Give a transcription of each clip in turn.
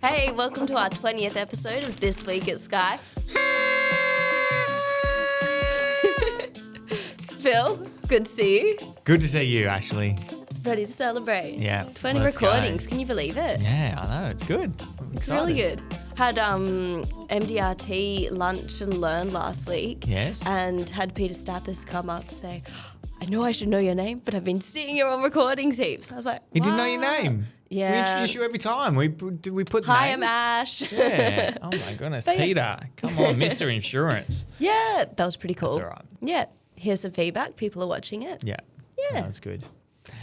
Hey, welcome to our 20th episode of This Week at Skye. Phil, good to see you. Good to see you, Ashley. Ready to celebrate. Yeah. 20 let's recordings. go. Can you believe it? Yeah, I know. It's good. I'm It's excited. really good. Had MDRT Lunch and Learn last week. Yes. And had Peter Stathis come up and say, I know I should know your name, but I've been seeing you on recordings heaps. I was like, He didn't know your "Wow." name. Yeah. We introduce you every time. We put Hi, names. I'm Ash. Yeah. Oh my goodness, But yeah. Peter. Come on, Mr. Insurance. Yeah, that was pretty cool. That's all right. Yeah. Here's some feedback. People are watching it. Yeah. Yeah. No, that's good.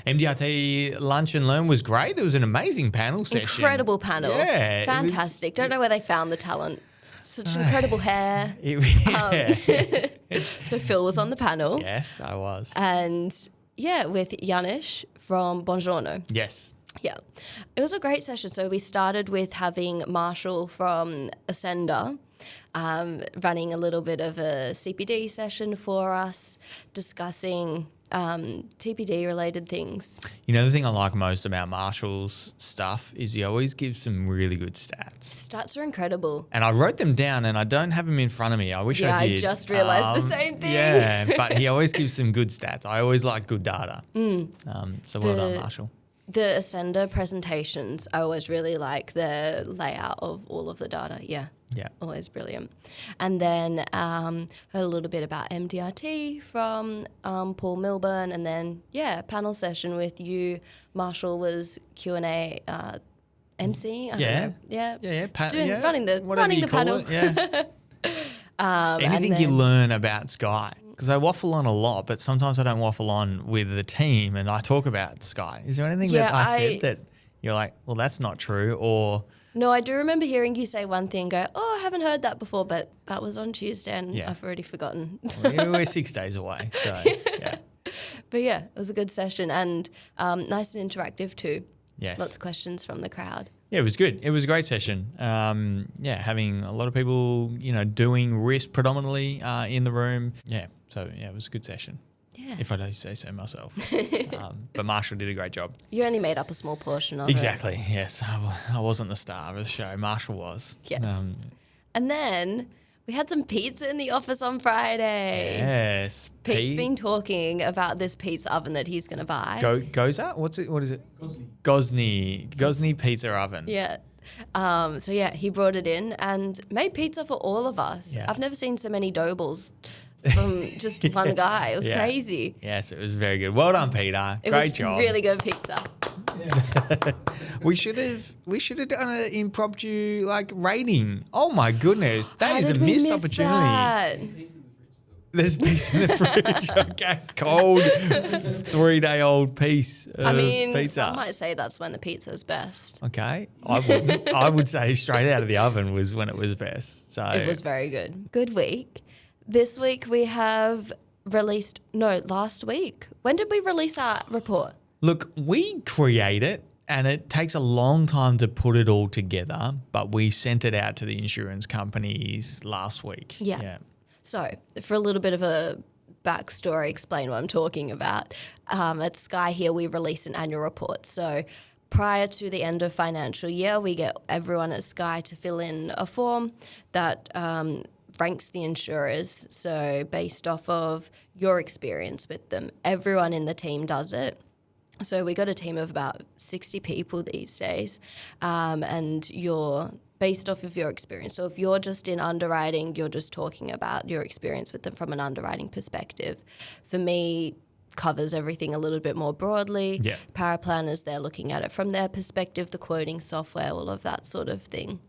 MDRT Lunch and Learn was great. There was an amazing panel session. Incredible panel. Yeah, it was- Fantastic. Don't know where they found the talent. Such incredible hair. Yeah. So Phil was on the panel. Yes, I was. And yeah, with Yiannis from Bonjoro. Yes. Yeah. It was a great session. So we started with having Marshall from Ascender running a little bit of a CPD session for us, discussing TPD related things. You know, the thing I like most about Marshall's stuff is he always gives some really good stats. Stats are incredible. And I wrote them down and I don't have them in front of me. I wish Yeah, I I did. just realised the same thing. Yeah, but he always gives some good stats. I always like good data. So well done, Marshall. The Ascender presentations, I always really like the layout of all of the data. Yeah. Yeah. Always brilliant. And then heard a little bit about MDRT from Paul Milburn, and then panel session with you. Marshall was Q&A MC. I don't know. Yeah. Running the Whatever you call panel. it, yeah. Anything you learn about Skye. Because I waffle on a lot, but sometimes I don't waffle on with the team and I talk about Skye. Is there anything that I said that you're like, well, that's not true, or... No, I do remember hearing you say one thing, go, oh, I haven't heard that before, but that was on Tuesday and I've already forgotten. We're 6 days away, so yeah. But yeah, it was a good session and nice and interactive too. Yes. Lots of questions from the crowd. Yeah, it was good. It was a great session. Having a lot of people, doing risk predominantly in the room. Yeah, so yeah, it was a good session. Yeah. If I don't say so myself. But Marshall did a great job. You only made up a small portion of it. Exactly, yes. I wasn't the star of the show. Marshall was. Yes. And then we had some pizza in the office on Friday. Yes. Pete's been talking about this pizza oven that he's going to buy. Goza? What is it? Gozney pizza oven. Yeah. He brought it in and made pizza for all of us. Yeah. I've never seen so many dough balls from just one guy. It was crazy. Yes, it was very good. Well done, Peter. Great job. Really good pizza. Yeah. we should have done an impromptu rating. Oh my goodness, that is a missed opportunity. That? There's piece in the fridge. Okay, cold 3-day-old piece of pizza. Some might say that's when the pizza's best. Okay, I wouldn't. I would say straight out of the oven was when it was best. So it was very good. Good week. This week we have last week. When did we release our report? Look, we create it and it takes a long time to put it all together, but we sent it out to the insurance companies last week. Yeah. So for a little bit of a backstory, explain what I'm talking about. At Skye here, we release an annual report. So prior to the end of financial year, we get everyone at Skye to fill in a form that ranks the insurers. So based off of your experience with them, everyone in the team does it. So we got a team of about 60 people these days, and you're based off of your experience. So if you're just in underwriting, you're just talking about your experience with them from an underwriting perspective. For me, covers everything a little bit more broadly. Yeah. Paraplanners, they're looking at it from their perspective, the quoting software, all of that sort of thing.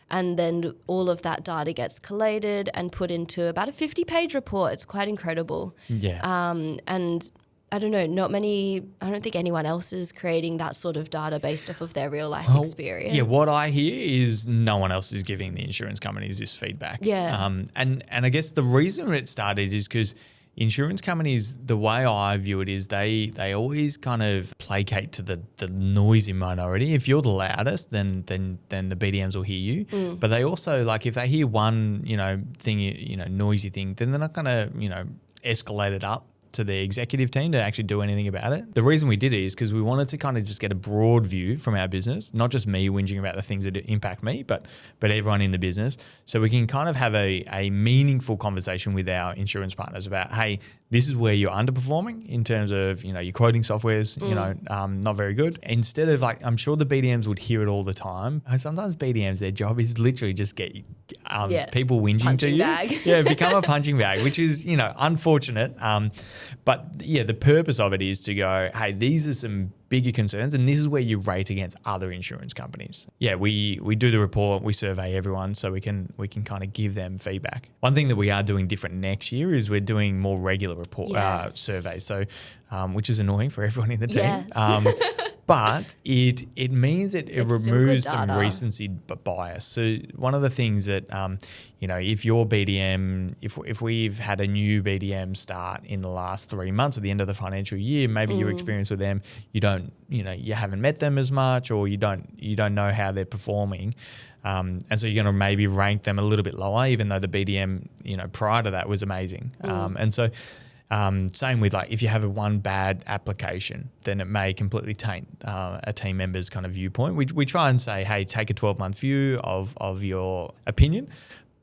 And then all of that data gets collated and put into about a 50-page report. It's quite incredible. Yeah. And I don't know, I don't think anyone else is creating that sort of data based off of their real life experience. Yeah, what I hear is no one else is giving the insurance companies this feedback. Yeah. And I guess the reason it started is because insurance companies, the way I view it is they always kind of placate to the noisy minority. If you're the loudest, then the BDMs will hear you. But they also, if they hear one, thing, noisy thing, then they're not going to, escalate it up to the executive team to actually do anything about it. The reason we did it is because we wanted to kind of just get a broad view from our business, not just me whinging about the things that impact me, but everyone in the business. So we can kind of have a meaningful conversation with our insurance partners about, hey, this is where you're underperforming in terms of, your quoting software's, not very good. Instead of I'm sure the BDMs would hear it all the time. Sometimes BDMs, their job is literally just get people whinging punching to you. bag. Yeah, become a punching bag, which is, unfortunate. But yeah, the purpose of it is to go, hey, these are some bigger concerns, and this is where you rate against other insurance companies. Yeah, we do the report, we survey everyone, so we can kind of give them feedback. One thing that we are doing different next year is we're doing more regular surveys, so which is annoying for everyone in the team. Yes. But it means it removes some data. recency bias. So one of the things that, if your BDM, if we've had a new BDM start in the last 3 months at the end of the financial year, maybe your experience with them, you haven't met them as much, or you don't know how they're performing. And so you're going to maybe rank them a little bit lower, even though the BDM, prior to that was amazing. And so same with if you have one bad application, then it may completely taint a team member's kind of viewpoint. We try and say, hey, take a 12-month view of your opinion,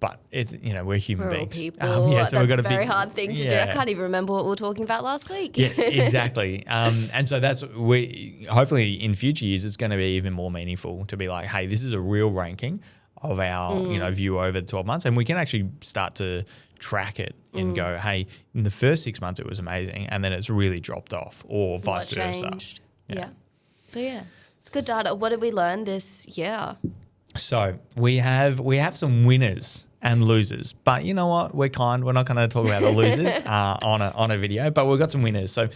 but it's we're human beings. People. So we've got a very hard thing to do. I can't even remember what we were talking about last week. Yes, exactly. And so that's hopefully in future years it's going to be even more meaningful to be like, hey, this is a real ranking of our view over the 12 months, and we can actually start to track it and go, hey, in the first 6 months it was amazing, and then it's really dropped off, or vice versa. Yeah. So it's good data. What did we learn this year? So we have some winners and losers, but you know what? We're not going to talk about the losers on a video, but we've got some winners. So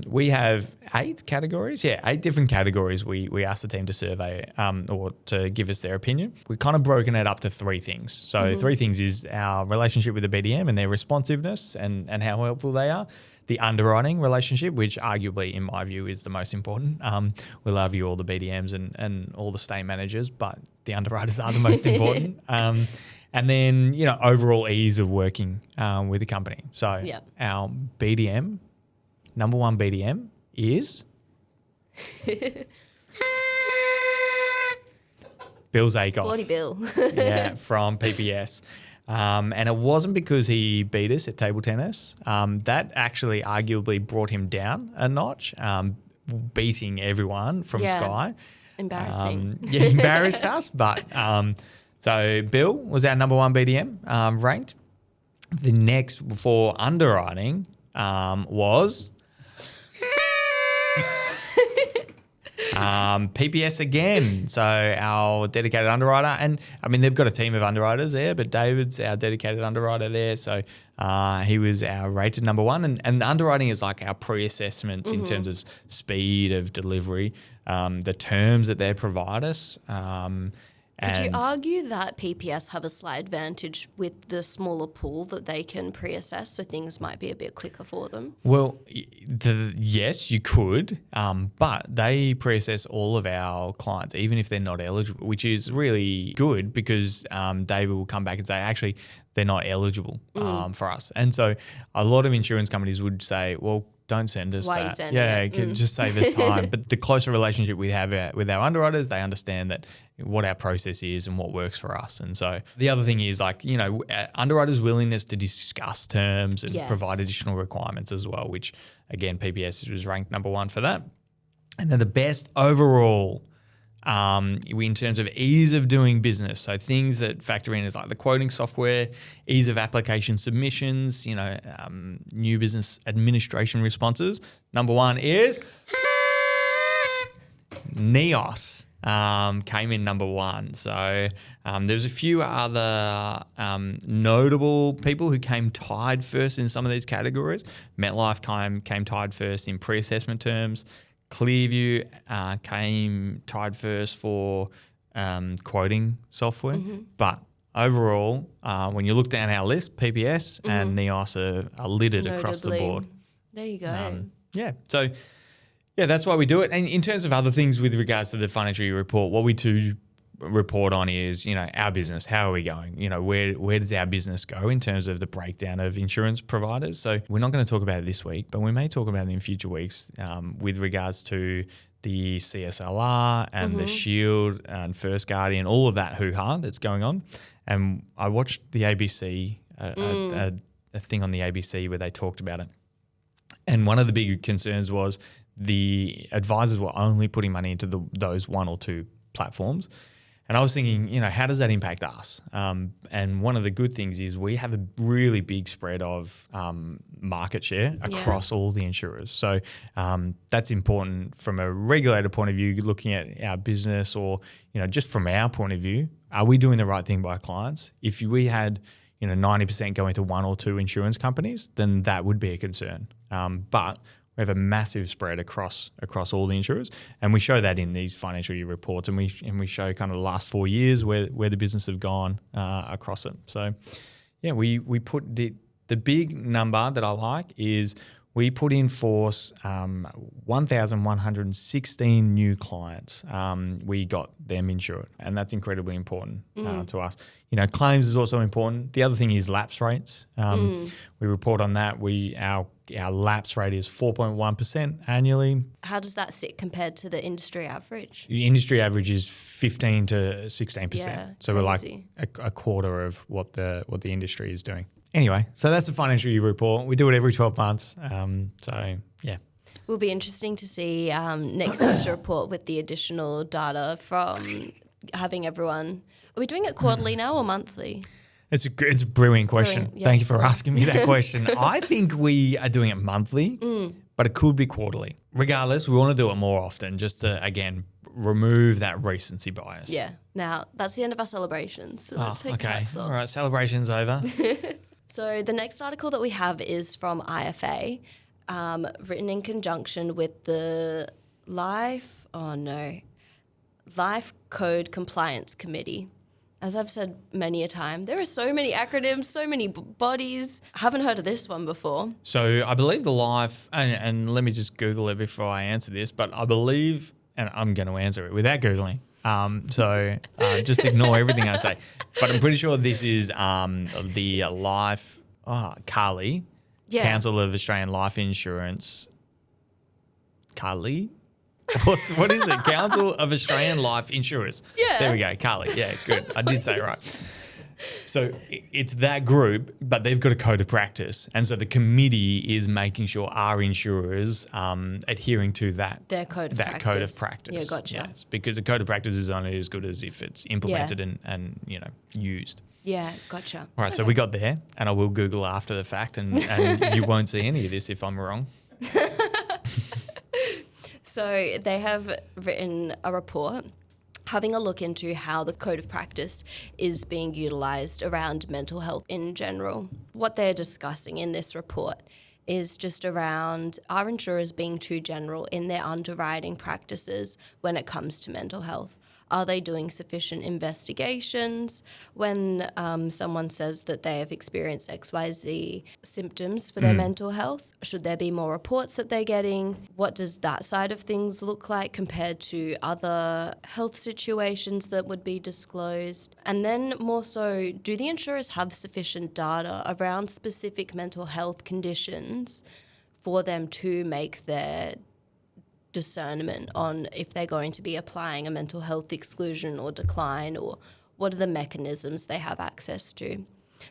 we have 8 categories. Yeah, 8 different categories we asked the team to survey or to give us their opinion. We've kind of broken it up to 3 things. So 3 things is our relationship with the BDM and their responsiveness and how helpful they are. The underwriting relationship, which arguably in my view is the most important. We love you, all the BDMs and all the state managers, but the underwriters are the most important. And then, overall ease of working with the company. So our BDM, number 1 BDM is Bill Zakos. Sporty Bill. From PPS. And it wasn't because he beat us at table tennis. That actually arguably brought him down a notch, beating everyone from Skye. Embarrassing. Embarrassed us. But so Bill was our number 1 BDM ranked. The next for underwriting was PPS again. So our dedicated underwriter, and I mean, they've got a team of underwriters there, but David's our dedicated underwriter there. So he was our rated number 1, and underwriting is like our pre-assessments in terms of speed of delivery, the terms that they provide us. Could you argue that PPS have a slight advantage with the smaller pool that they can pre-assess, so things might be a bit quicker for them? Well, yes, you could, but they pre-assess all of our clients, even if they're not eligible, which is really good because David will come back and say, actually, they're not eligible for us. And so a lot of insurance companies would say, well, don't send us Why that. are you sending it? Just save us time. But the closer relationship we have with our underwriters, they understand that what our process is and what works for us. And so the other thing is underwriters' willingness to discuss terms and provide additional requirements as well, which again, PPS was ranked number 1 for that. And then the best overall in terms of ease of doing business. So things that factor in is like the quoting software, ease of application submissions, new business administration responses. Number 1 is NEOS. Came in number 1. So there's a few other notable people who came tied first in some of these categories. MetLife came tied first in pre-assessment terms. Clearview came tied first for quoting software. But overall, when you look down our list, PPS and NEOS are littered across the board. There you go. So that's why we do it. And in terms of other things with regards to the financial year report, what we do report on is, our business. How are we going? Where does our business go in terms of the breakdown of insurance providers? So we're not going to talk about it this week, but we may talk about it in future weeks with regards to the CSLR and the Shield and First Guardian, all of that hoo-ha that's going on. And I watched the ABC, a thing on the ABC where they talked about it. And one of the big concerns was the advisors were only putting money into those one or two platforms. And I was thinking, how does that impact us? And one of the good things is we have a really big spread of market share across all the insurers. So that's important from a regulator point of view, looking at our business, or, just from our point of view, are we doing the right thing by clients? If we had 90% going to one or two insurance companies, then that would be a concern. But we have a massive spread across all the insurers, and we show that in these financial year reports, and we show kind of the last 4 years where the business have gone across it. So, yeah, we put the big number that I like is we put in force 1,116 new clients. We got them insured, and that's incredibly important to us. Claims is also important. The other thing is lapse rates. We report on that. Our lapse rate is 4.1% annually. How does that sit compared to the industry average? The industry average is 15 to 16%. Yeah, so we're like a quarter of what the industry is doing. Anyway, so that's the financial year report. We do it every 12 months. So, yeah. Will be interesting to see next year's report with the additional data from having everyone. Are we doing it quarterly now or monthly? It's a brilliant question. Brilliant, yeah. Thank you for asking me that question. I think we are doing it monthly, but it could be quarterly. Regardless, we want to do it more often just to, again, remove that recency bias. Yeah. Now, that's the end of our celebrations. So let's take caps off. All right, celebration's over. So the next article that we have is from IFA, written in conjunction with the Life Code Compliance Committee. As I've said many a time, there are so many acronyms, so many bodies. I haven't heard of this one before. So I believe the Life, and let me just Google it before I answer this, but I believe, and I'm going to answer it without Googling, so just ignore everything I say. But I'm pretty sure this is the Life, CALI, Council of Australian Life Insurance, CALI? What is it? Council of Australian Life Insurers. Yeah. There we go, CALI. Yeah, good. I did say it right. So it's that group, but they've got a code of practice. And so the committee is making sure our insurers adhering to that code of practice. Yeah, gotcha. Yes, because the code of practice is only as good as if it's implemented and used. Yeah, gotcha. All right, so we got there, and I will Google after the fact, and you won't see any of this if I'm wrong. So they have written a report having a look into how the code of practice is being utilised around mental health in general. What they're discussing in this report is just around our insurers being too general in their underwriting practices when it comes to mental health. Are they doing sufficient investigations when someone says that they have experienced XYZ symptoms for their mental health? Should there be more reports that they're getting? What does that side of things look like compared to other health situations that would be disclosed? And then more so, do the insurers have sufficient data around specific mental health conditions for them to make their discernment on if they're going to be applying a mental health exclusion or decline, or what are the mechanisms they have access to?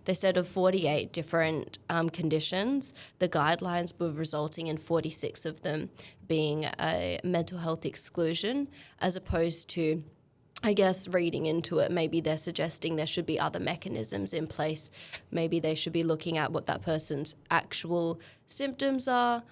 They said of 48 different conditions, the guidelines were resulting in 46 of them being a mental health exclusion, as opposed to, I guess, reading into it, maybe they're suggesting there should be other mechanisms in place. Maybe they should be looking at what that person's actual symptoms are.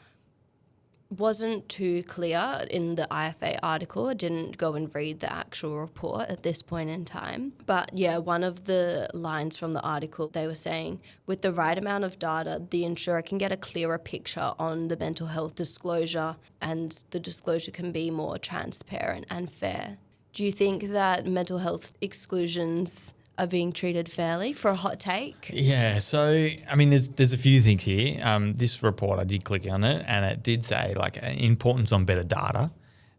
Wasn't too clear in the IFA article. I didn't go and read the actual report at this point in time. But yeah, one of the lines from the article, they were saying, with the right amount of data, the insurer can get a clearer picture on the mental health disclosure, and the disclosure can be more transparent and fair. Do you think that mental health exclusions are being treated fairly, for a hot take? Yeah, so I mean, there's a few things here. This report, I did click on it, and it did say like importance on better data.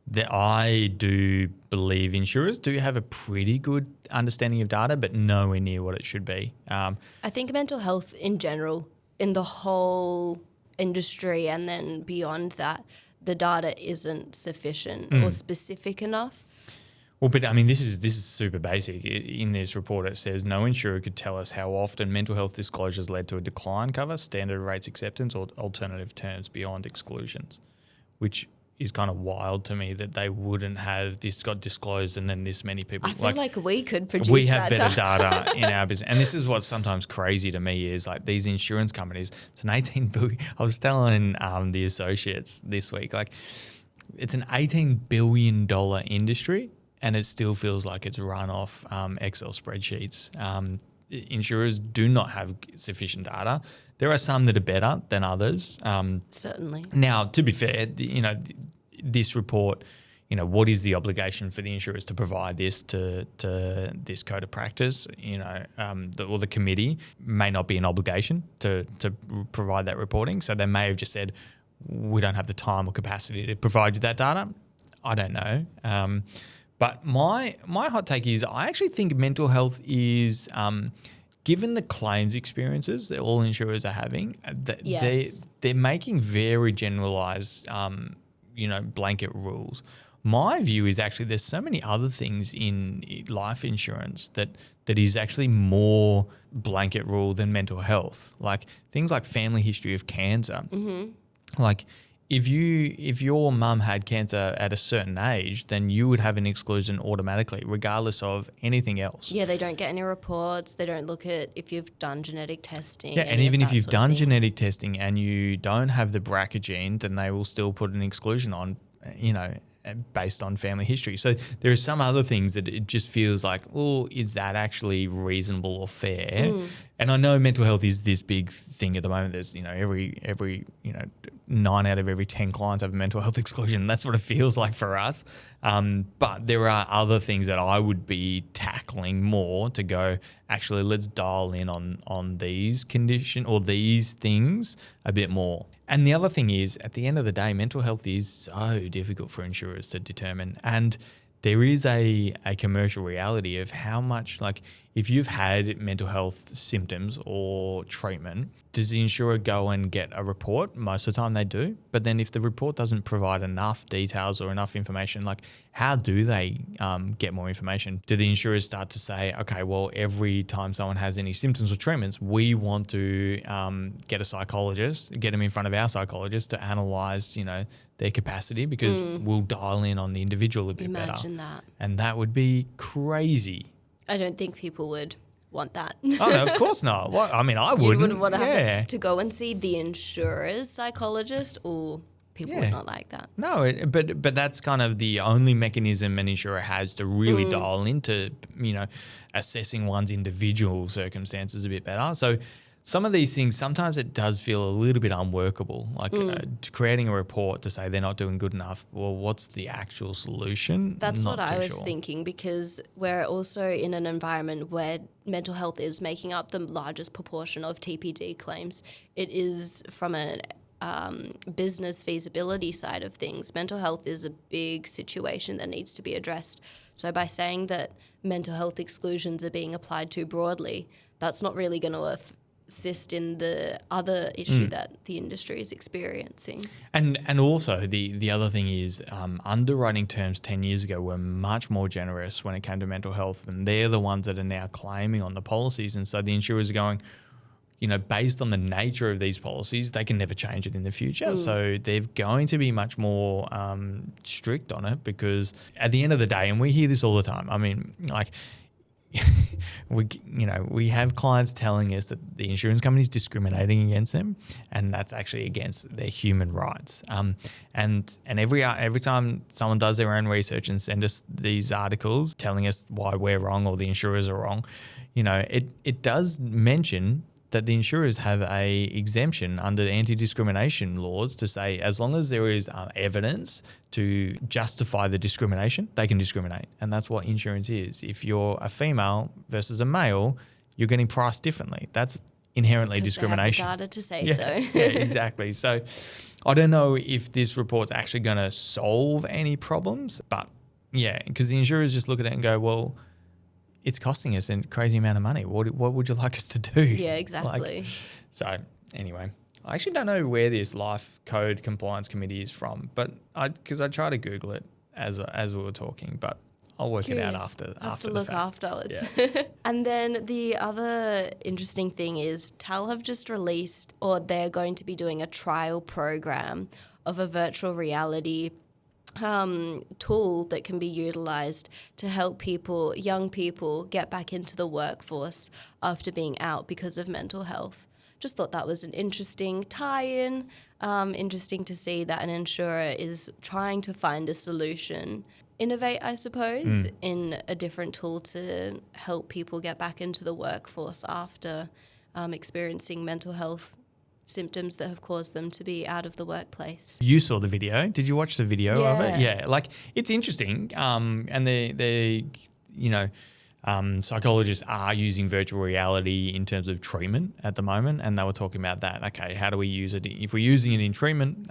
that I do believe insurers do have a pretty good understanding of data, but nowhere near what it should be. I think mental health in general, in the whole industry and then beyond that, the data isn't sufficient or specific enough. Well, but I mean, this is super basic. In this report, it says no insurer could tell us how often mental health disclosures led to a decline cover, standard rates acceptance, or alternative terms beyond exclusions, which is kind of wild to me that they wouldn't have this got disclosed and then this many people. I feel like we could produce we have that better data in our business. And this is what's sometimes crazy to me is like these insurance companies, it's an 18 billion. I was telling the associates this week, like it's an $18 billion industry and it still feels like it's run off Excel spreadsheets. Insurers do not have sufficient data. There are some that are better than others. Certainly. Now, to be fair, this report, what is the obligation for the insurers to provide this to this code of practice? The committee may not be an obligation to provide that reporting. So they may have just said, we don't have the time or capacity to provide you that data. I don't know. But my hot take is I actually think mental health is, given the claims experiences that all insurers are having, they're making very generalised, blanket rules. My view is actually there's so many other things in life insurance that is actually more blanket rule than mental health. Like things like family history of cancer. Mm-hmm. Like if your mum had cancer at a certain age, then you would have an exclusion automatically, regardless of anything else. Yeah, they don't get any reports. They don't look at if you've done genetic testing. Yeah, and even if you've done genetic testing and you don't have the BRCA gene, then they will still put an exclusion on, based on family history. So there are some other things that it just feels like, oh, is that actually reasonable or fair? And I know mental health is this big thing at the moment. There's, every 9 out of every 10 clients have a mental health exclusion. That's what it feels like for us. But there are other things that I would be tackling more to go, actually, let's dial in on these condition or these things a bit more. And the other thing is, at the end of the day, mental health is so difficult for insurers to determine. And there is a commercial reality of how much, like, if you've had mental health symptoms or treatment, does the insurer go and get a report? Most of the time they do. But then if the report doesn't provide enough details or enough information, like how do they get more information? Do the insurers start to say, okay, well, every time someone has any symptoms or treatments, we want to get a psychologist, get them in front of our psychologist to analyse, their capacity because we'll dial in on the individual a bit better. Imagine that. And that would be crazy. I don't think people would want that. Oh, no, of course not. Well, I mean, I wouldn't. You wouldn't want to have to go and see the insurer's psychologist, or people would not like that. No, but that's kind of the only mechanism an insurer has to really dial into, assessing one's individual circumstances a bit better. So some of these things, sometimes it does feel a little bit unworkable, like creating a report to say they're not doing good enough. Well, what's the actual solution? That's what I was thinking, because we're also in an environment where mental health is making up the largest proportion of TPD claims. It is from a business feasibility side of things. Mental health is a big situation that needs to be addressed. So by saying that mental health exclusions are being applied too broadly, that's not really going to assist in the other issue that the industry is experiencing. And also the other thing is underwriting terms 10 years ago were much more generous when it came to mental health, and they're the ones that are now claiming on the policies. And so the insurers are going, based on the nature of these policies, they can never change it in the future. So they're going to be much more strict on it, because at the end of the day, and we hear this all the time, I mean, like, we have clients telling us that the insurance company is discriminating against them, and that's actually against their human rights. And every time someone does their own research and send us these articles telling us why we're wrong or the insurers are wrong, it does mention that the insurers have a exemption under the anti-discrimination laws to say as long as there is evidence to justify the discrimination, they can discriminate. And that's what insurance is. If you're a female versus a male, you're getting priced differently. That's inherently 'Cause discrimination. they have the data to say Yeah, so. yeah, exactly. So I don't know if this report's actually going to solve any problems, but yeah, because the insurers just look at it and go, well, it's costing us a crazy amount of money. What would you like us to do? Yeah, exactly. So anyway, I actually don't know where this Life Code Compliance Committee is from, but because I tried to Google it as we were talking, but I'll work it out after to the look fact. afterwards. Yeah. And then the other interesting thing is TAL have just released, or they're going to be doing a trial program of a virtual reality tool that can be utilised to help young people, get back into the workforce after being out because of mental health. Just thought that was an interesting tie-in. Interesting to see that an insurer is trying to find a solution, innovate, I suppose, in a different tool to help people get back into the workforce after experiencing mental health symptoms that have caused them to be out of the workplace. You saw the video. Did you watch the video of it? Yeah. Yeah. Like, it's interesting. And they psychologists are using virtual reality in terms of treatment at the moment. And they were talking about that. Okay, how do we use it? If we're using it in treatment,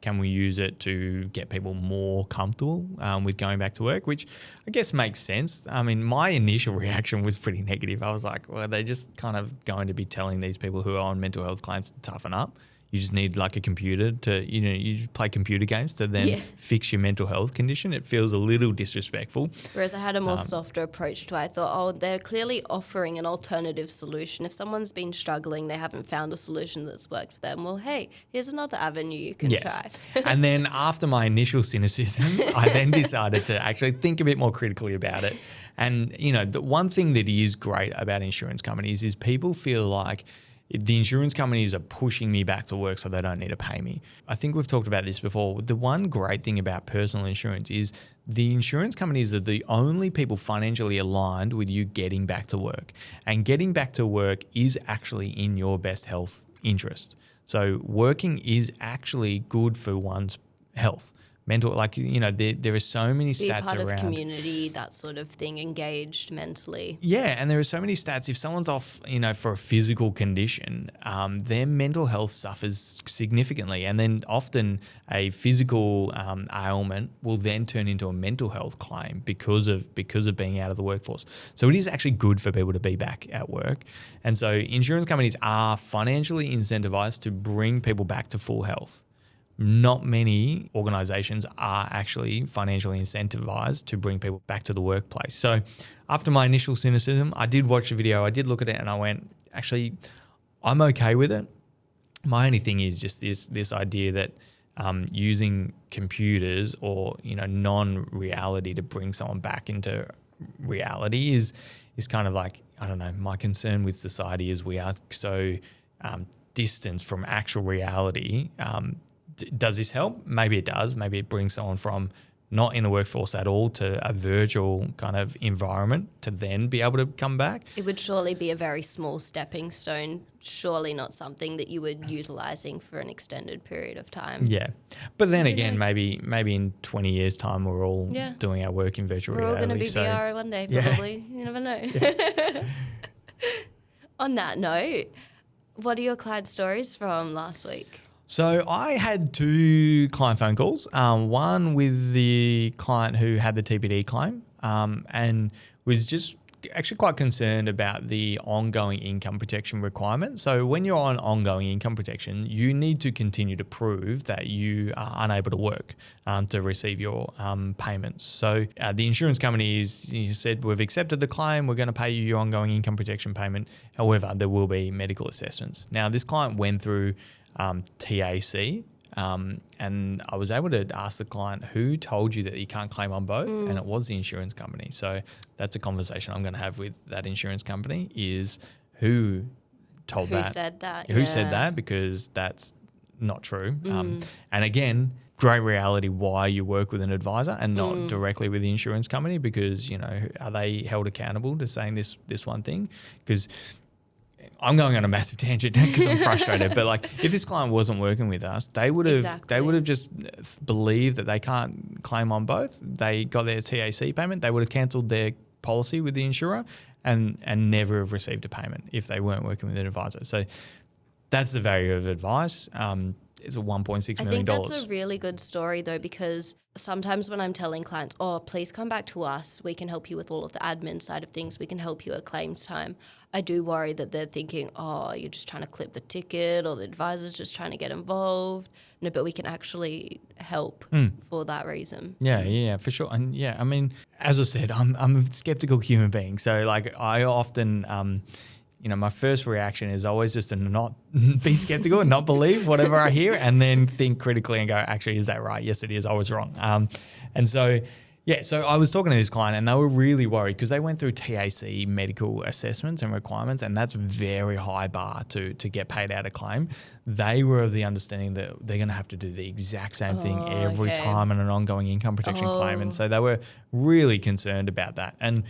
can we use it to get people more comfortable with going back to work, which I guess makes sense. I mean, my initial reaction was pretty negative. I was like, well, they're just kind of going to be telling these people who are on mental health claims to toughen up. You just need like a computer to, you just play computer games to then fix your mental health condition. It feels a little disrespectful. Whereas I had a more softer approach to it. I thought, oh, they're clearly offering an alternative solution. If someone's been struggling, they haven't found a solution that's worked for them, well, hey, here's another avenue you can try. And then after my initial cynicism, I then decided to actually think a bit more critically about it. And, the one thing that is great about insurance companies is people feel like the insurance companies are pushing me back to work so they don't need to pay me. I think we've talked about this before. The one great thing about personal insurance is the insurance companies are the only people financially aligned with you getting back to work. And getting back to work is actually in your best health interest. So working is actually good for one's health. Mental, there are so many stats around. Be part of community, that sort of thing, engaged mentally. Yeah, and there are so many stats. If someone's off, for a physical condition, their mental health suffers significantly, and then often a physical ailment will then turn into a mental health claim because of being out of the workforce. So it is actually good for people to be back at work, and so insurance companies are financially incentivized to bring people back to full health. Not many organisations are actually financially incentivized to bring people back to the workplace. So after my initial cynicism, I did watch the video, I did look at it, and I went, actually, I'm okay with it. My only thing is just this idea that using computers or non-reality to bring someone back into reality is kind of like, I don't know, my concern with society is we are so distanced from actual reality. Does this help? Maybe it does. Maybe it brings someone from not in the workforce at all to a virtual kind of environment to then be able to come back. It would surely be a very small stepping stone, surely not something that you were utilising for an extended period of time. Yeah. But then again, maybe in 20 years' time, we're all doing our work in virtual reality. We're all going to be VR one day, probably. You never know. Yeah. On that note, what are your client stories from last week? So I had 2 client phone calls, one with the client who had the TPD claim and was just actually quite concerned about the ongoing income protection requirement. So when you're on ongoing income protection, you need to continue to prove that you are unable to work to receive your payments. So the insurance company said, we've accepted the claim, we're going to pay you your ongoing income protection payment. However, there will be medical assessments. Now, this client went through TAC, and I was able to ask the client, who told you that you can't claim on both? And it was the insurance company. So that's a conversation I'm going to have with that insurance company, is who told that. Who said that? Who said that, because that's not true. And again, great reality why you work with an advisor and not directly with the insurance company, because, are they held accountable to saying this one thing? Because I'm going on a massive tangent because I'm frustrated. But if this client wasn't working with us, they would have just believed that they can't claim on both. They got their TAC payment. They would have cancelled their policy with the insurer and never have received a payment if they weren't working with an advisor. So that's the value of advice. It's a $1.6 million. I think that's a really good story though, because sometimes when I'm telling clients, oh, please come back to us, we can help you with all of the admin side of things, we can help you at claims time, I do worry that they're thinking, oh, you're just trying to clip the ticket or the advisor's just trying to get involved. No, but we can actually help for that reason. Yeah, for sure. And yeah, I mean, as I said, I'm a skeptical human being. So like I often, my first reaction is always just to not be skeptical and not believe whatever I hear, and then think critically and go, actually, is that right? Yes, it is. I was wrong. And so I was talking to this client and they were really worried because they went through TAC medical assessments and requirements, and that's very high bar to get paid out a claim. They were of the understanding that they're going to have to do the exact same thing every time on an ongoing income protection claim. And so they were really concerned about that. And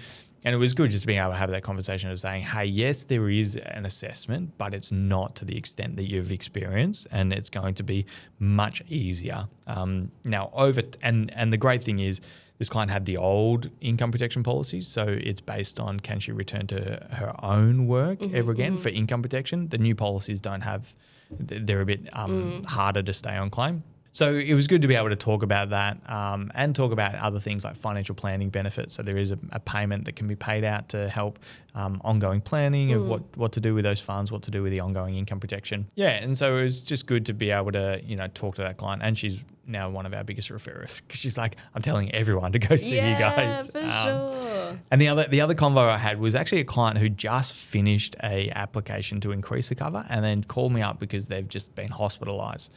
it was good just being able to have that conversation of saying, hey, yes, there is an assessment, but it's not to the extent that you've experienced, and it's going to be much easier. And the great thing is this client had the old income protection policies, so it's based on can she return to her own work ever again for income protection. The new policies don't have, they're a bit harder to stay on claim. So it was good to be able to talk about that and talk about other things like financial planning benefits. So there is a payment that can be paid out to help ongoing planning of what to do with those funds, what to do with the ongoing income protection. Yeah, and so it was just good to be able to, talk to that client. And she's now one of our biggest referrers because she's like, I'm telling everyone to go see you guys. Yeah, for sure. And the other convo I had was actually a client who just finished a application to increase the cover and then called me up because they've just been hospitalised.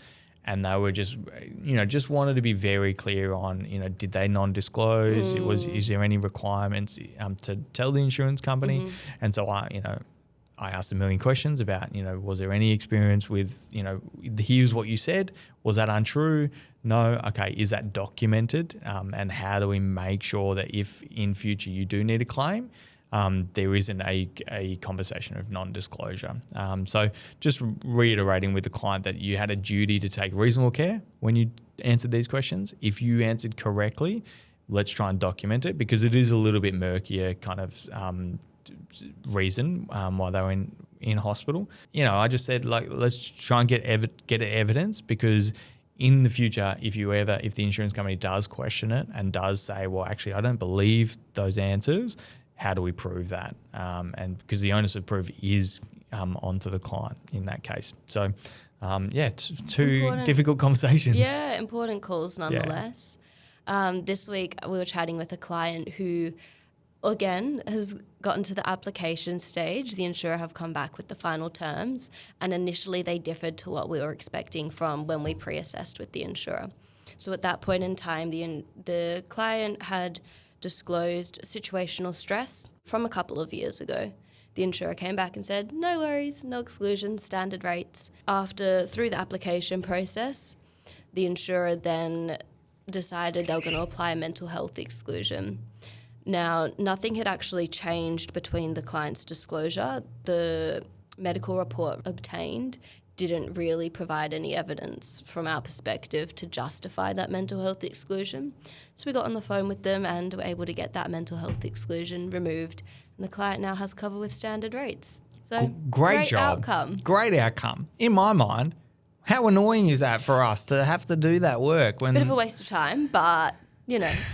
And they were just wanted to be very clear on, did they non-disclose? Is there any requirements to tell the insurance company? And so I asked a million questions about, was there any experience with, here's what you said. Was that untrue? No. Okay. Is that documented? And how do we make sure that if in future you do need a claim, there isn't a conversation of non-disclosure. So just reiterating with the client that you had a duty to take reasonable care when you answered these questions. If you answered correctly, let's try and document it because it is a little bit murkier kind of reason why they were in hospital. I just said, let's try and get evidence because in the future, if the insurance company does question it and does say, well, actually, I don't believe those answers, how do we prove that? And because the onus of proof is onto the client in that case. So, two difficult conversations. Yeah, important calls nonetheless. Yeah. This week we were chatting with a client who, again, has gotten to the application stage. The insurer have come back with the final terms, and initially they differed to what we were expecting from when we pre-assessed with the insurer. So at that point in time, the client had disclosed situational stress from a couple of years ago. The insurer came back and said, no worries, no exclusions, standard rates. Through the application process, the insurer then decided they were going to apply a mental health exclusion. Now, nothing had actually changed between the client's disclosure. The medical report obtained didn't really provide any evidence from our perspective to justify that mental health exclusion. So we got on the phone with them and were able to get that mental health exclusion removed. And the client now has cover with standard rates. So great job. Outcome. Great outcome. In my mind, how annoying is that for us to have to do that work? Bit of a waste of time, but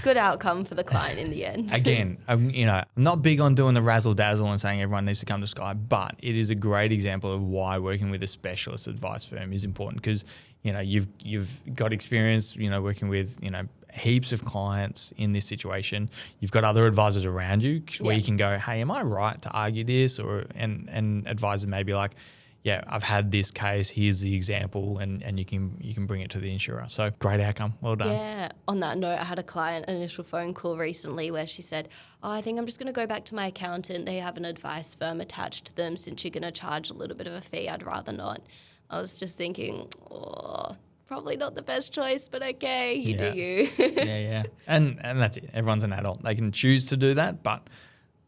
good outcome for the client in the end. Again, I'm not big on doing the razzle dazzle and saying everyone needs to come to Skye, but it is a great example of why working with a specialist advice firm is important because, you've got experience, working with, heaps of clients in this situation. You've got other advisors around you where you can go, hey, am I right to argue this? And advisor may be like, yeah, I've had this case, here's the example, and you can bring it to the insurer. So great outcome, well done. Yeah, on that note, I had a client, an initial phone call recently where she said, I think I'm just going to go back to my accountant. They have an advice firm attached to them. Since you're going to charge a little bit of a fee, I'd rather not. I was just thinking, probably not the best choice, but okay, you do you. Yeah. And that's it. Everyone's an adult. They can choose to do that, but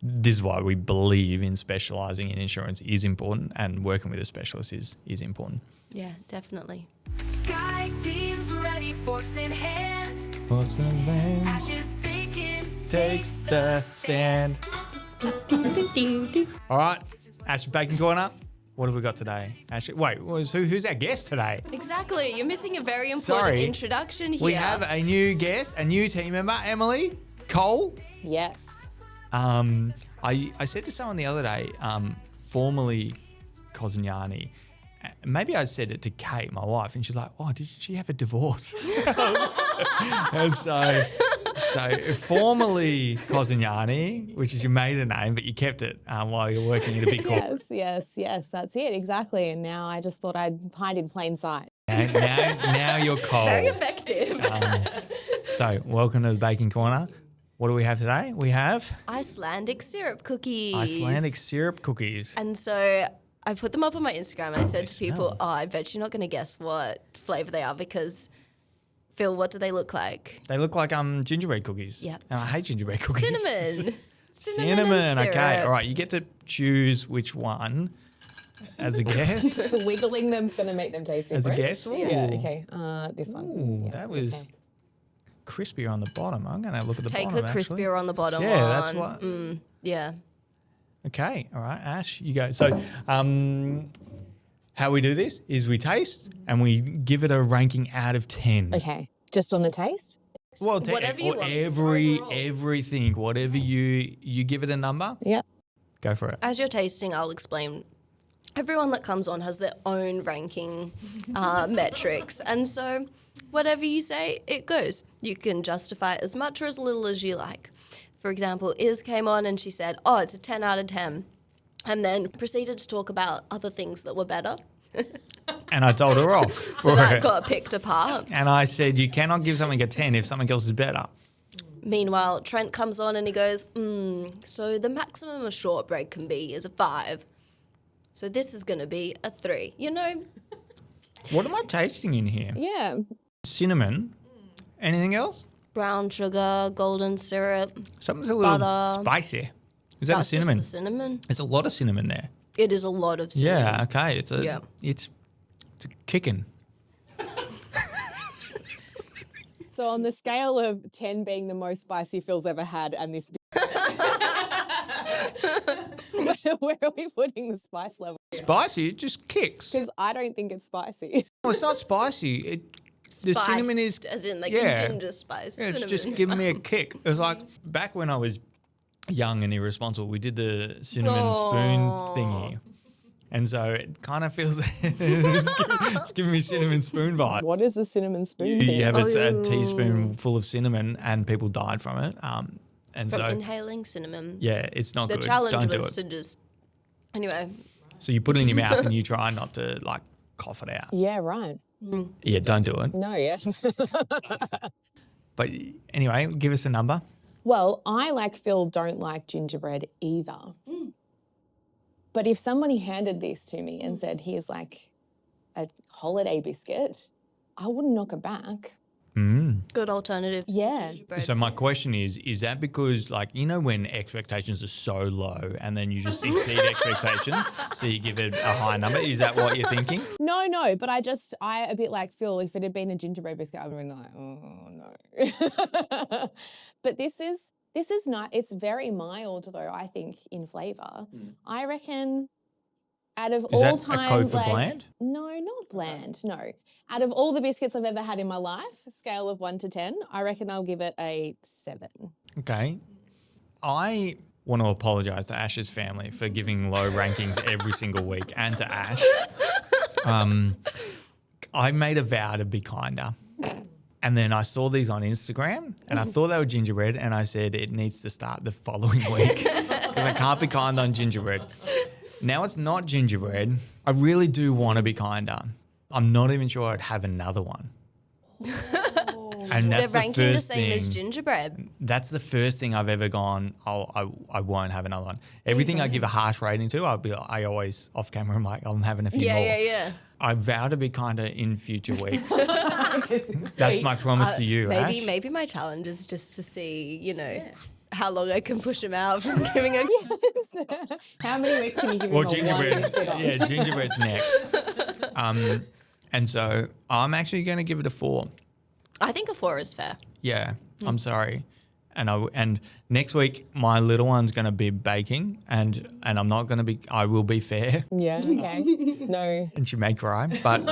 this is why we believe in specialising in insurance is important and working with a specialist is important. Yeah, definitely. Skye team's ready, forks in hand. Force in hand. Ashes baking. takes the stand. All right, Ash Bacon Corner. What have we got today? Ash, wait, who's our guest today? Exactly. You're missing a very important introduction here. We have a new guest, a new team member, Emily Cole. Yes. I said to someone the other day, formerly Gozney, maybe I said it to Kate, my wife, and she's like, "Oh, did she have a divorce?" And so formerly Gozney, which is your maiden name, but you kept it while you're working in a big corporate. Yes, that's it, exactly. And now I just thought I'd hide in plain sight. Now you're Cole. Very effective. So welcome to the Bacon Corner. What do we have today? We have Icelandic syrup cookies. Icelandic syrup cookies. And so I put them up on my Instagram and I said to people, I bet you're not going to guess what flavour they are because, Phil, what do they look like? They look like gingerbread cookies. Yeah. And I hate gingerbread cookies. Cinnamon. Cinnamon. and Okay. syrup. All right. You get to choose which one as a guess. Wiggling them's going to make them taste As a different. guess? Yeah, Ooh. okay. This one. Ooh, Yeah, that was okay. crispier on the bottom. I'm going to look at the Take bottom. a actually. crispier on the bottom Yeah, one. that's what. Yeah. Okay. All right, Ash, you go. So, how we do this is we taste and we give it a ranking out of 10. Okay. Just on the taste? Well, Whatever you want. everything, whatever you give it a number, Yep. go for it. As you're tasting, I'll explain. Everyone that comes on has their own ranking metrics. And so whatever you say, it goes. You can justify it as much or as little as you like. For example, Iz came on and she said, oh, it's a 10 out of 10. And then proceeded to talk about other things that were better. And I told her off. So that got picked apart. And I said, you cannot give something a 10 if something else is better. Meanwhile, Trent comes on and he goes, so the maximum a shortbread can be is a 5. So this is going to be a 3. You know? What am I tasting in here? Yeah. Cinnamon. Anything else? Brown sugar, golden syrup. Something's a little Butter. spicy. Is that the That's cinnamon? just the cinnamon. There's a lot of cinnamon there. It is a lot of cinnamon. Yeah, okay. It's a kicking. So on the scale of 10 being the most spicy Phil's ever had and this where are we putting the spice level? Spicy, it just kicks. Because I don't think it's spicy. No, it's not spicy. The cinnamon is Spiced, as in like yeah. ginger spice. Yeah, it's cinnamon. just giving me a kick. It was like back when I was young and irresponsible, we did the cinnamon spoon thingy. And so it kind of feels it's giving me cinnamon spoon vibe. What is a cinnamon spoon You thing? have a teaspoon full of cinnamon and people died from it. And From so, inhaling cinnamon. yeah, it's not The good. challenge Don't do was it. to just, anyway, So you put it in your mouth and you try not to like cough it out. Yeah, right. Yeah, don't do it. No, yeah. But anyway, give us a number. Well, I, like Phil, don't like gingerbread either. But if somebody handed this to me and said, here's like a holiday biscuit, I wouldn't knock it back. good alternative. to Yeah. gingerbread. So my question is that because like, you know, when expectations are so low and then you just exceed expectations, so you give it a high number? Is that what you're thinking? No, but I a bit like Phil, if it had been a gingerbread biscuit, I would have been like, oh, no. But this is not, it's very mild though, I think, in flavour. I reckon out of Is all that time, a code for like, bland? No, not bland, no. Out of all the biscuits I've ever had in my life, scale of 1 to 10, I reckon I'll give it a 7. Okay. I want to apologise to Ash's family for giving low rankings every single week, and to Ash. I made a vow to be kinder. And then I saw these on Instagram and I thought they were gingerbread and I said it needs to start the following week because I can't be kind on gingerbread. Now it's not gingerbread. I really do want to be kinder. I'm not even sure I'd have another one. And They're that's the ranking the first same as thing. gingerbread. That's the first thing I've ever gone, I won't have another one. Everything I give a harsh rating to, I always off camera, I'm like, I'm having a few more. Yeah. I vow to be kinder in future weeks. That's my promise to you, Ash. Maybe my challenge is just to see, how long I can push him out from giving a. How many weeks can you give him Or a one gingerbread. biscuit on? Yeah, gingerbread's next. And so I'm actually going to give it a 4. I think a 4 is fair. Yeah, I'm sorry. And next week my little one's going to be baking, and I'm not going to be. I will be fair. Yeah. Okay. No. And she may cry, but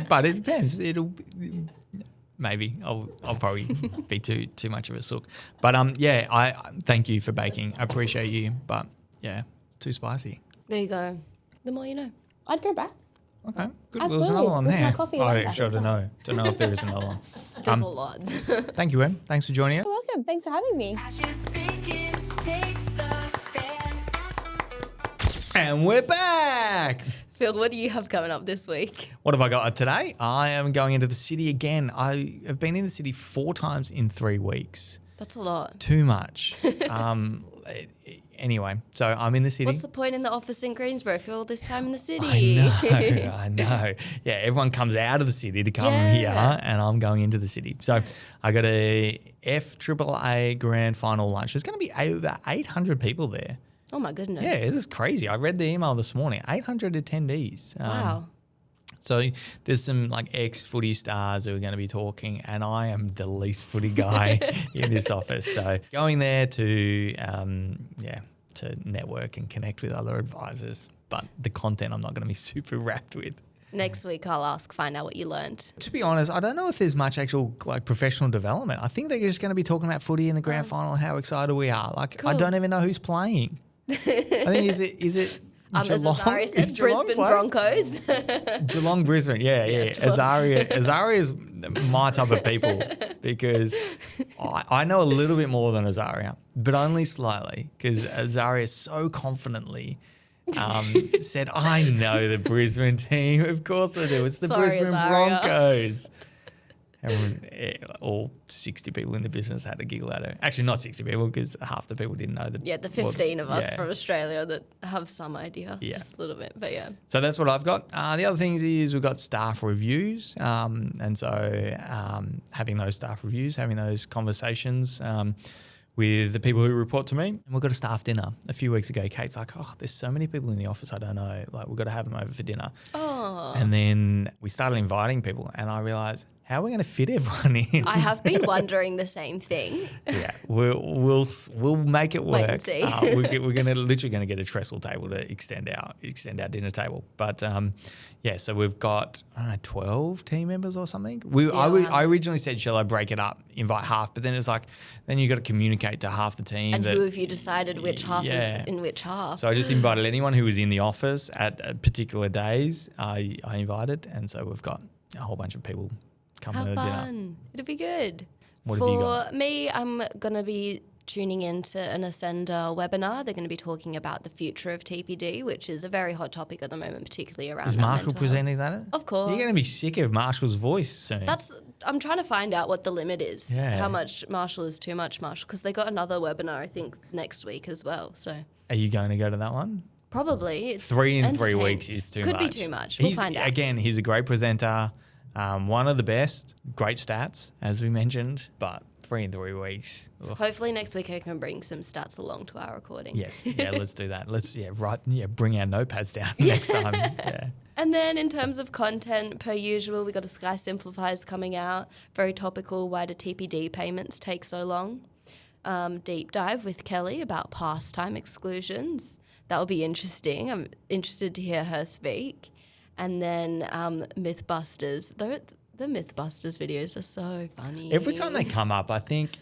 but it depends. Maybe I'll probably be too much of a sook. But I thank you for baking. I appreciate you, but yeah, it's too spicy. There you go. The more you know. I'd go back. Okay, good. Absolutely. There's another one With my there. coffee, I like actually that. don't know if there is another one. There's a lot. Thank you, Em. Thanks for joining us. You're welcome. Thanks for having me. And we're back. Phil, what do you have coming up this week? What have I got today? I am going into the city again. I have been in the city 4 times in 3 weeks. That's a lot. Too much. Anyway, so I'm in the city. What's the point in the office in Greensboro if you're all this time in the city? I know. Yeah, everyone comes out of the city to come here, and I'm going into the city. So I got a FAAA grand final lunch. There's going to be over 800 people there. Oh my goodness. Yeah, this is crazy. I read the email this morning. 800 attendees. Wow. So there's some like ex-footy stars who are going to be talking, and I am the least footy guy in this office. So going there to network and connect with other advisors, but the content I'm not going to be super wrapped with. Next week I'll find out what you learned. To be honest, I don't know if there's much actual like professional development. I think they're just going to be talking about footy in the grand final and how excited we are. Like Cool. I don't even know who's playing. I think is it As Geelong? Azari Is said, Geelong Brisbane playing? Broncos. Geelong, Brisbane, yeah. Azaria is my type of people because I know a little bit more than Azaria, but only slightly because Azaria so confidently said, I know the Brisbane team. Of course I do. It's the Sorry, Brisbane Azaria. Broncos. Everyone, all 60 people in the business had a giggle at her. Actually, not 60 people because half the people didn't know that. Yeah, the 15 of us yeah. from Australia that have some idea, Yeah. just a little bit, but yeah. So that's what I've got. The other things is we've got staff reviews. And so having those staff reviews, having those conversations with the people who report to me. And we've got a staff dinner. A few weeks ago, Kate's like, oh, there's so many people in the office I don't know. Like, we've got to have them over for dinner. Oh. And then we started inviting people and I realised, how are we going to fit everyone in? I have been wondering the same thing. Yeah, we'll make it work. Wait and see. We're literally going to get a trestle table to extend our dinner table. But so we've got 12 team members or something. I originally said, shall I break it up, invite half? But then it's like, then you got to communicate to half the team. And who have you decided which half is in which half? So I just invited anyone who was in the office at particular days. I invited, and so we've got a whole bunch of people coming Have to dinner. fun. It'll be good. What have you got? For me, I'm going to be tuning into an Ascender webinar. They're going to be talking about the future of TPD, which is a very hot topic at the moment, particularly around Is our Marshall mental presenting that? health. Of course. You're going to be sick of Marshall's voice soon. I'm trying to find out what the limit is. Yeah. How much Marshall is too much Marshall, because they got another webinar, I think, next week as well. So Are you going to go to that one? probably it's 3 in 3 entertaining. weeks is too much. Could be too much. We'll find out. Again, he's a great presenter, one of the best, great stats, as we mentioned, but 3 in 3 weeks. Ugh. Hopefully next week I can bring some stats along to our recording. Yes, yeah, let's do that. Let's bring our notepads down next time. Yeah. And then in terms of content, per usual, we got a Skye Simplifies coming out. Very topical, why do TPD payments take so long? Deep dive with Kelly about pastime exclusions. That will be interesting. I'm interested to hear her speak. And then Mythbusters. The Mythbusters videos are so funny. Every time they come up, I think,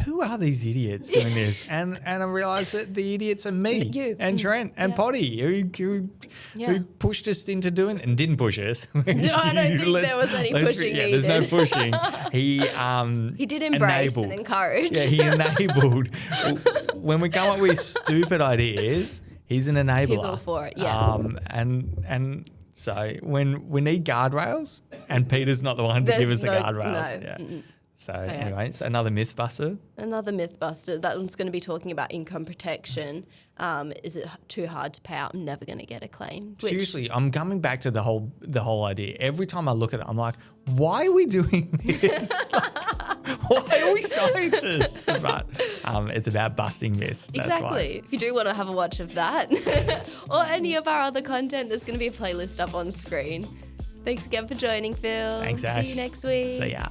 who are these idiots doing this? And I realise that the idiots are me You. and Trent and Potty who pushed us into doing and didn't push us. No, I don't think there was any pushing There's no needed. pushing. He did embrace and encourage. Yeah, he enabled. When we come up with stupid ideas, he's an enabler. He's all for it, yeah. And so when we need guardrails, and Peter's not the one to give us the guardrails. No. Yeah. So anyway, so another Mythbuster. Another Mythbuster. That one's going to be talking about income protection. Is it too hard to pay out? I'm never going to get a claim. Which, Seriously, I'm coming back to the whole idea. Every time I look at it, I'm like, why are we doing this? Why are we scientists? But it's about busting myths. That's exactly. why. If you do want to have a watch of that or any of our other content, there's going to be a playlist up on screen. Thanks again for joining, Phil. Thanks, Ash. See you next week. See ya.